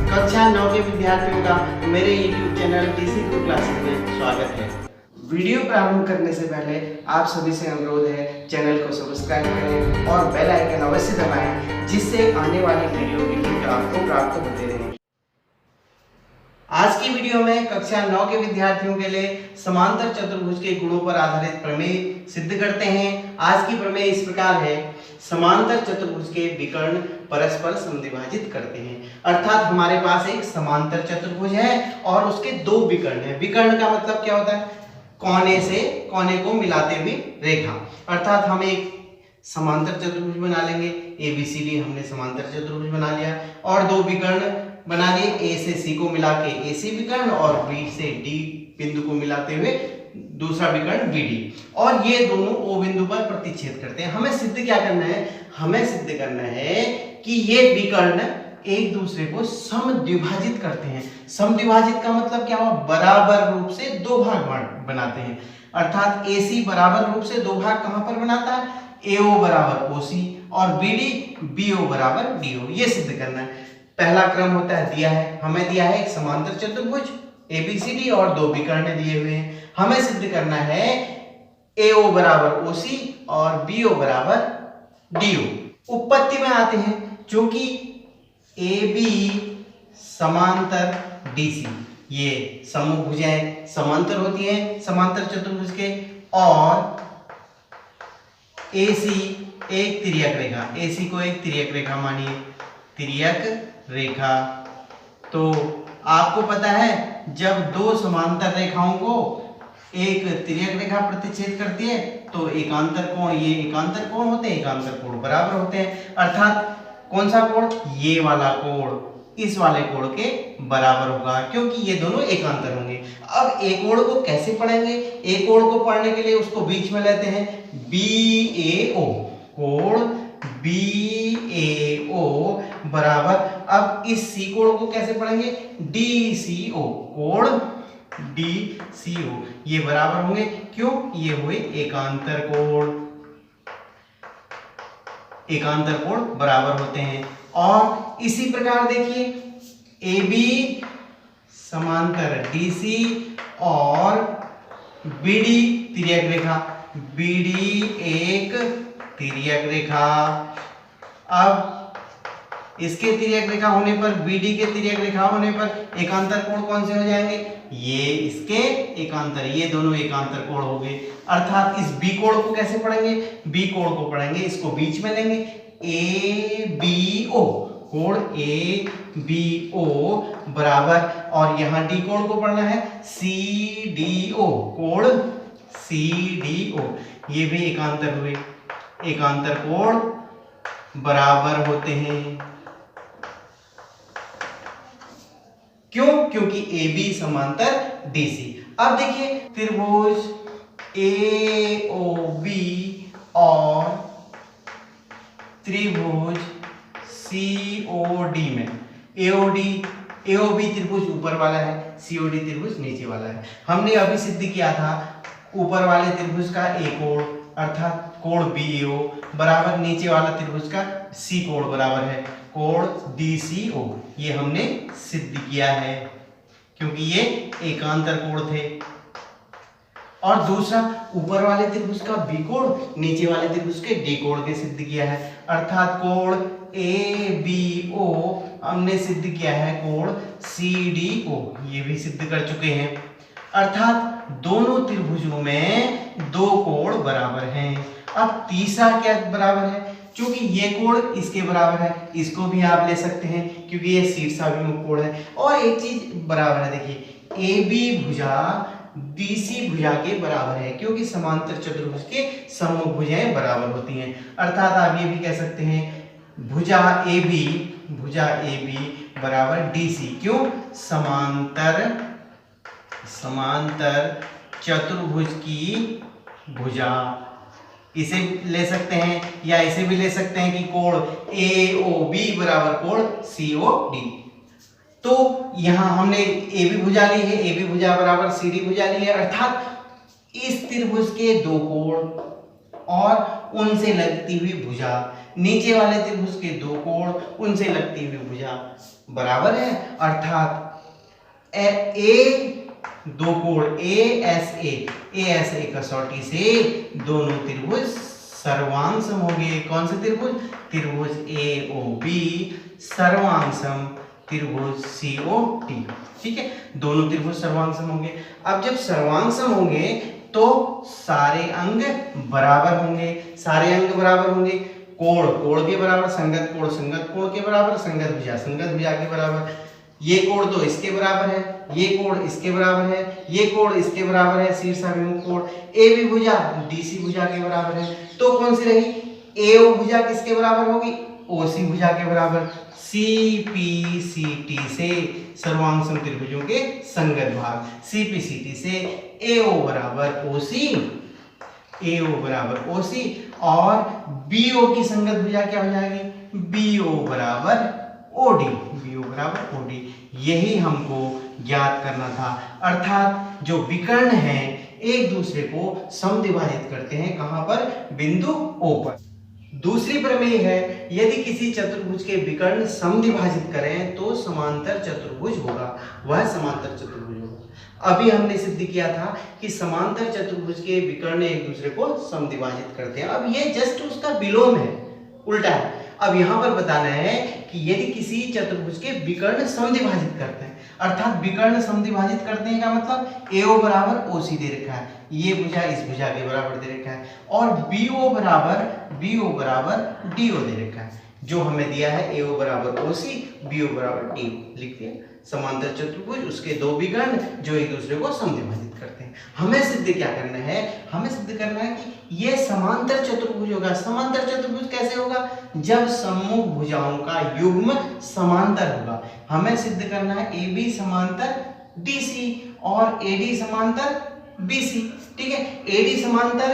कक्षा 9 के विद्यार्थियों का मेरे YouTube चैनल DC गुरु क्लासेस में स्वागत है। वीडियो प्रारंभ करने से पहले आप सभी से अनुरोध है चैनल को सब्सक्राइब करें और बेल आइकन अवश्य दबाएं, जिससे आने वाली वीडियो की लिंक आपको प्राप्त होते रहे। आज की वीडियो में कक्षा 9 के विद्यार्थियों के लिए समांतर चतुर्भुज के गुणों पर आधारित प्रमेय सिद्ध करते हैं। आज की प्रमेय इस प्रकार है, समांतर चतुर्भुज के विकर्ण परस्पर समद्विभाजित करते हैं। अर्थात हमारे पास एक समांतर चतुर्भुज है और उसके दो विकर्ण हैं। विकर्ण का मतलब क्या होता है? कोने से कोने को मिलाते हुए रेखा। अर्थात हम एक समांतर चतुर्भुज बना लेंगे, ABCD हमने समांतर चतुर्भुज बना लिया, और दो विकर्ण बना लिए, A से C को मिला के AC विकर्ण और B से D बिंदु को मिलाते हुए दूसरा विकर्ण BD, और ये दोनों O बिंदु पर प्रतिच्छेद करते हैं। हमें सिद्ध क्या करना है? हमें सिद्ध करना है कि ये विकर्ण एक दूसरे को समद्विभाजित करते हैं। समद्विभाजित का मतलब क्या हुआ? बराबर रूप से दो भाग बनाते हैं। अर्थात AC बराबर रूप से दो भाग कहां पर बनाता है? AO बराबर OC और BD BO बराबर DO। ये सिद्ध करना है। पहला क्रम होता है, दिया है, हमें दिया है एक समांतर चतुर्भुज ABCD और दो विकर्ण दिए हुए हैं। हमें सिद्ध करना है AO बराबर OC और BO बराबर DO। उत्पत्ति में आते हैं, चूंकि AB समांतर DC, ये समूह भुजाएं समांतर होती हैं समांतर चतुर्भुज के, और AC एक तिर्यक रेखा, AC को एक तिर्यक रेखा मानिए, तिर्यक रेखा। तो आपको पता है, जब दो समांतर रेखाओं को एक तिर्यक रेखा प्रतिच्छेद करती है तो एकांतर कोण, ये एकांतर कोण होते हैं, एकांतर कोण बराबर होते हैं। अर्थात कौन सा कोण? ये वाला कोण इस वाले कोण के बराबर होगा, क्योंकि ये दोनों एकांतर होंगे। अब एक कोण को कैसे पढ़ेंगे? एक कोण को पढ़ने के लिए उसको बीच में लेते हैं, BAO, कोण BAO बराबर, अब इस C कोण को कैसे पढ़ेंगे? DCO, कोण DCO, ये बराबर होंगे। क्यों? ये हुए एकांतर कोण, एकांतर कोण बराबर होते हैं। और इसी प्रकार देखिए, AB समांतर DC और BD तिर्यक रेखा, BD एक तिर्यक रेखा। अब इसके तिर्यक रेखा होने पर, BD के तिर्यक रेखा होने पर एकांतर कोण कौन से हो जाएंगे? ये इसके एकांतर, ये दोनों एकांतर कोण हो गए। अर्थात इस B कोण को कैसे पढ़ेंगे? B कोण को पढ़ेंगे, इसको बीच में लेंगे, ABO, कोण ABO बराबर, और यहाँ D कोण को पढ़ना है CDO, कोण CDO, ये भी एकांतर हुए, एकांतर कोण बराबर होते हैं। क्यों? क्योंकि AB समांतर DC। अब देखिए, त्रिभुज AOB और त्रिभुज COD में, AOB त्रिभुज ऊपर वाला है, COD त्रिभुज नीचे वाला है। हमने अभी सिद्ध किया था ऊपर वाले त्रिभुज का A कोण अर्थात कोण BAO बराबर नीचे वाला त्रिभुज का C कोण बराबर है कोण DCO। ये हमने सिद्ध किया है क्योंकि ये एकांतर कोण थे। और दूसरा, ऊपर वाले त्रिभुज का B कोण नीचे वाले त्रिभुज के D कोण के सिद्ध किया है। अर्थात कोण ABO हमने सिद्ध किया है कोण CDO, ये भी सिद्ध कर चुके हैं। अर्थात दोनों त्रिभुजों में दो कोण बराबर हैं। अब तीसरा क्या बराबर है? क्योंकि ये कोण इसके बराबर है, इसको भी आप ले सकते हैं क्योंकि ये शीर्षाभिमुख कोण है। और एक चीज बराबर है, देखिए AB भुजा BC भुजा के बराबर है, क्योंकि समांतर चतुर्भुज के सम्मुख भुजाएं बराबर होती हैं। अर्थात आप ये भी कह सकते हैं भुजा AB बराबर DC। क्यों? समांतर चतुर्भुज की भुजा। इसे ले सकते हैं या इसे भी ले सकते हैं कि कोण AOB बराबर कोण COD। तो यहां हमने AB भुजा ली है, AB भुजा बराबर CD भुजा ली है। अर्थात इस त्रिभुज के दो कोण और उनसे लगती हुई भुजा नीचे वाले त्रिभुज के दो कोण उनसे लगती हुई भुजा बराबर है, अर्थात ए दो कोण ए कसौटी से दोनों त्रिभुज सर्वांग सम होंगे। कौन से त्रिभुज? त्रिभुज AOB सर्वांग सम त्रिभुज COD। ठीक है, दोनों त्रिभुज सर्वांग सम होंगे। अब जब सर्वांग सम होंगे तो सारे अंग बराबर होंगे। सारे अंग बराबर होंगे, कोण कोण के बराबर, संगत कोण के बराबर, संगत भुजा के बराबर। ये कोण तो इसके बराबर है, ये कोण इसके बराबर है, ये कोण इसके बराबर है, शीर्षाभिमुख कोण। AB भुजा DC भुजा के बराबर है, तो कौन सी रही? AO भुजा किसके बराबर होगी? OC भुजा के बराबर। CPCT से सर्वांग सम त्रिभुजों के संगत भाग, CPCT से AO बराबर OC और BO की संगत भुजा क्या हो जाएगी? BO बराबर OD। यही हमको ज्ञात करना था, अर्थात जो विकर्ण हैं एक दूसरे को समद्विभाजित करते हैं। कहां पर? बिंदु O पर। दूसरी प्रमेय है, यदि किसी चतुर्भुज के विकर्ण समद्विभाजित करें तो समांतर चतुर्भुज होगा, वह समांतर चतुर्भुज होगा। अभी हमने सिद्ध किया था कि समांतर चतुर्भुज के विकर्ण एक दूसरे को समद्विभाजित करते हैं। अब ये जस्ट उसका विलोम है, उल्टा है। अब यहाँ पर बताना है कि यदि किसी चतुर्भुज के विकर्ण समद्विभाजित करते हैं, अर्थात विकर्ण समद्विभाजित करते हैं का मतलब AO बराबर OC दे रखा है, ये भुजा इस भुजा के बराबर दे रखा है, और BO बराबर DO दे रखा है। जो हमें दिया है AO बराबर OC, BO बराबर DO लिख दिया। समांतर चतुर्भुज, उसके दो विकर्ण जो एक दूसरे को समद्विभाजित करते हैं। हमें सिद्ध क्या करना है? हमें सिद्ध करना है कि ये समांतर चतुर्भुज होगा। समांतर चतुर्भुज कैसे होगा? जब सम्मुख भुजाओं का युग्म समांतर होगा। हमें सिद्ध करना है AB समांतर DC और AD समांतर BC। ठीक है, AD समांतर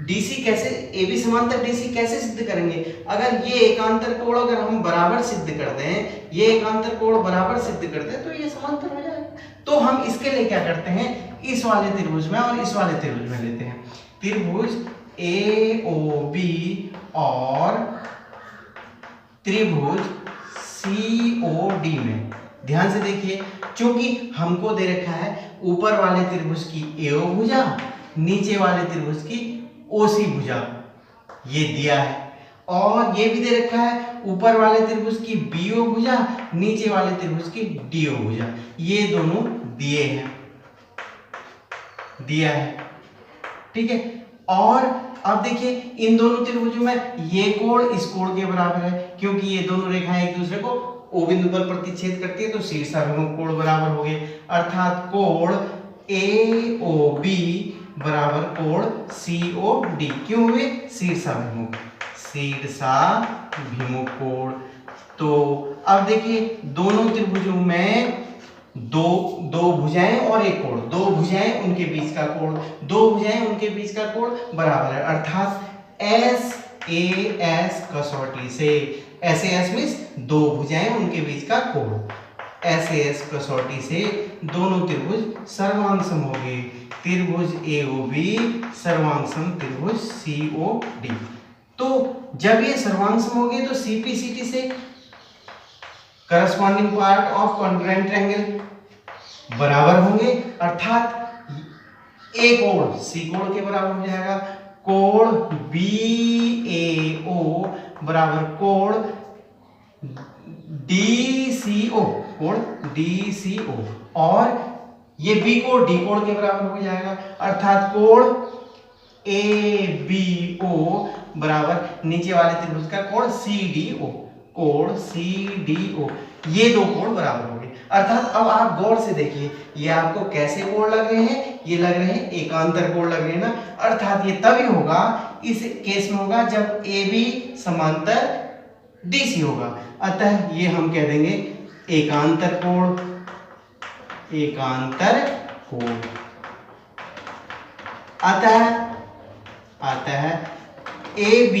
DC कैसे, AB समांतर DC कैसे सिद्ध करेंगे? अगर ये एकांतर कोण अगर हम बराबर सिद्ध करते हैं, ये एकांतर कोण बराबर सिद्ध करते हैं तो ये समांतर हो जाएगा। तो हम इसके लिए क्या करते हैं? इस वाले त्रिभुज में और इस वाले त्रिभुज में लेते हैं। त्रिभुज AOB और त्रिभुज COD में ध्यान से देखिए, क्योंकि हमको दे रखा है ऊपर वाले त्रिभुज की AO भुजा, नीचे वाले त्रिभुज की OC भुजा, ये दिया है। और ये भी दे रखा है ऊपर वाले त्रिभुज की BO भुजा, नीचे वाले त्रिभुज की DO भुजा, ये दोनों दिया है। ठीक है, और अब देखिए इन दोनों त्रिभुजों में ये कोण इस कोण के बराबर है, क्योंकि ये दोनों रेखाएं एक दूसरे को O बिंदु पर प्रतिच्छेद करती है, तो शीर्षाभिमुख कोण बराबर हो गए, अर्थात कोण AOB बराबर कोण COD। क्यों हुए? शीर्षाभिमुख कोण। तो अब देखिए दोनों त्रिभुजों में दो भुजाएं और एक कोण, दो भुजाएं उनके बीच का कोण बराबर है, अर्थात SAS कसौटी से, SAS मीन्स दो भुजाएं उनके बीच का कोण, SAS कसौटी से दोनों त्रिभुज सर्वांग सम हो गए। त्रिभुज AOB सर्वांग सम त्रिभुज COD। तो जब ये सर्वांग सम हो गए तो CPCT से corresponding part of congruent triangle बराबर होंगे, अर्थात A कोण C कोण के बराबर हो जाएगा। कोण BAO बराबर कोण DCO, और ये B कोण D कोण के बराबर हो जाएगा, अर्थात कोण ABO बराबर नीचे वाले त्रिभुज का कोण CDO, ये दो कोण बराबर हो गए। अर्थात अब आप गौर से देखिए, ये आपको कैसे कोण लग रहे हैं? ये लग रहे हैं एकांतर कोण लग रहे हैं ना, अर्थात ये तभी होगा, इस केस में होगा जब AB समांतर DC होगा। अतः ये हम कह देंगे एकांतर कोण। अतः AB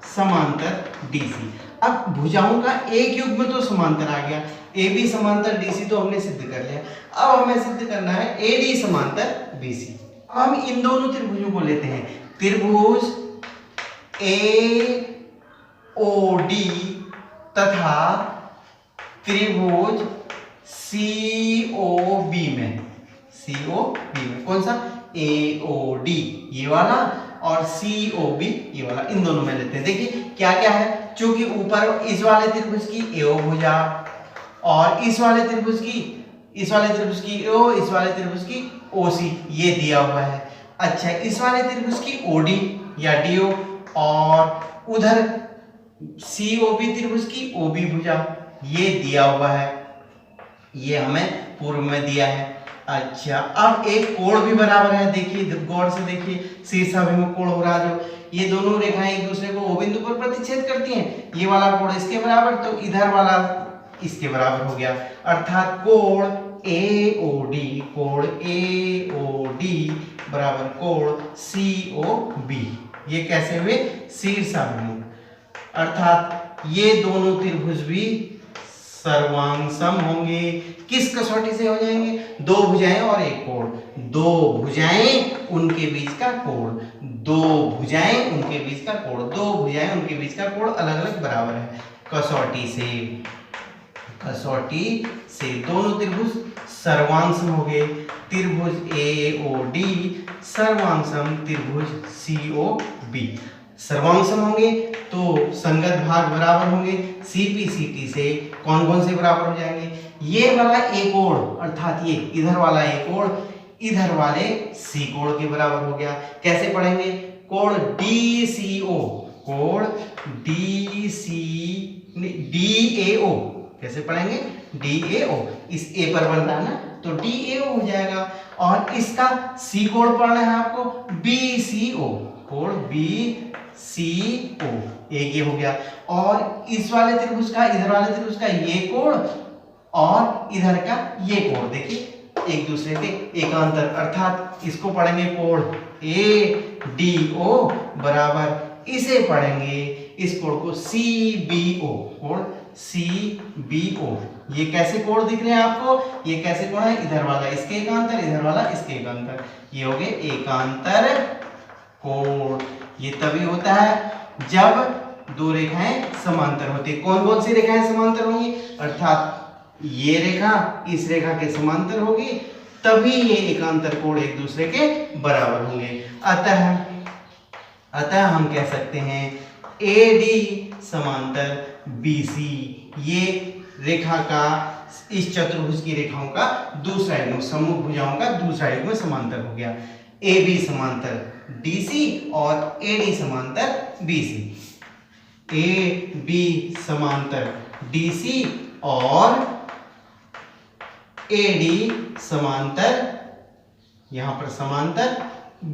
समांतर DC। अब भुजाओं का एक युग्म तो समांतर आ गया, AB समांतर DC तो हमने सिद्ध कर लिया। अब हमें सिद्ध करना है AD समांतर BC। हम इन दोनों त्रिभुजों को लेते हैं, त्रिभुज AOD तथा त्रिभुज COB में, कौन सा? AOD ये वाला और COB ये वाला, इन दोनों में लेते हैं। देखिए क्या क्या है, चूंकि ऊपर इस वाले त्रिभुज की AO भुजा और इस वाले त्रिभुज की AO, इस वाले त्रिभुज की OC ये दिया हुआ है। अच्छा, इस वाले त्रिभुज की OD या DO और उधर COB त्रिभुज की OB भुजा ये दिया हुआ है, ये हमें पूर्व में दिया है। अच्छा, अब एक कोण भी बराबर है, देखिए गौर से देखिए, शीर्षाभिमुख कोण हो रहा, जो ये दोनों रेखाएं एक दूसरे को O बिंदु पर प्रतिच्छेद करती हैं, ये वाला कोण इसके बराबर, तो इधर वाला इसके बराबर हो गया, अर्थात कोण AOD बराबर कोण COB। ये कैसे हुए? शीर्षाभिमुख, अर्थात ये दोनों त्रिभुज भी सर्वांग सम होंगे। किस कसौटी से हो जाएंगे? दो भुजाएं और एक कोण, दो भुजाएं उनके बीच का कोण, दो भुजाएं उनके बीच का कोण, दो भुजाएं उनके बीच का कोण अलग अलग बराबर है। कसौटी से दोनों त्रिभुज सर्वांग सम हो गए। त्रिभुज AOD सर्वांग सम त्रिभुज COB सर्वांग सम होंगे तो संगत भाग बराबर होंगे। CP/CT से कौन कौन से बराबर हो जाएंगे? ये वाला एक कोण, अर्थात ये इधर वाला एक कोण इधर वाले C कोण के बराबर हो गया। कैसे पढ़ेंगे? कोण DCO, कोण DAO कैसे पढ़ेंगे? DAO, इस A पर बन रहा है ना, तो DAO हो जाएगा। और इसका C कोण पढ़ना है आपको, BCO, कोण BCO, एक ये हो गया। और इस वाले त्रिभुज का, इधर वाले त्रिभुज का ये कोण और इधर का ये कोण, देखिए एक दूसरे के एकांतर, अर्थात इसको पढ़ेंगे कोण ADO बराबर, इसे पढ़ेंगे इस कोण को CBO, कोण CBO। ये कैसे कोण दिख रहे हैं आपको? ये कैसे कोण है? इधर वाला इसके एकांतर, इधर वाला इसके एकांतर, ये हो गए एकांतर कोण। ये तभी होता है जब दो रेखाएं समांतर होती है। कौन कौन सी रेखाएं समांतर होंगी? अर्थात ये रेखा इस रेखा के समांतर होगी, तभी ये एकांतर कोण एक दूसरे के बराबर होंगे। अतः हम कह सकते हैं AD समांतर BC, ये रेखा का, इस चतुर्भुज की रेखाओं का दूसरा युग्म, सम्मुख भुजाओं का दूसरा युग्म समांतर हो गया। AB समांतर DC और AD समांतर BC, AB समांतर DC और AD समांतर, यहां पर समांतर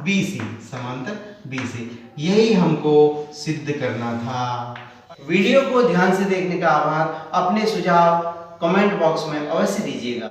BC, समांतर BC, यही हमको सिद्ध करना था। वीडियो को ध्यान से देखने का आभार। अपने सुझाव कमेंट बॉक्स में अवश्य दीजिएगा।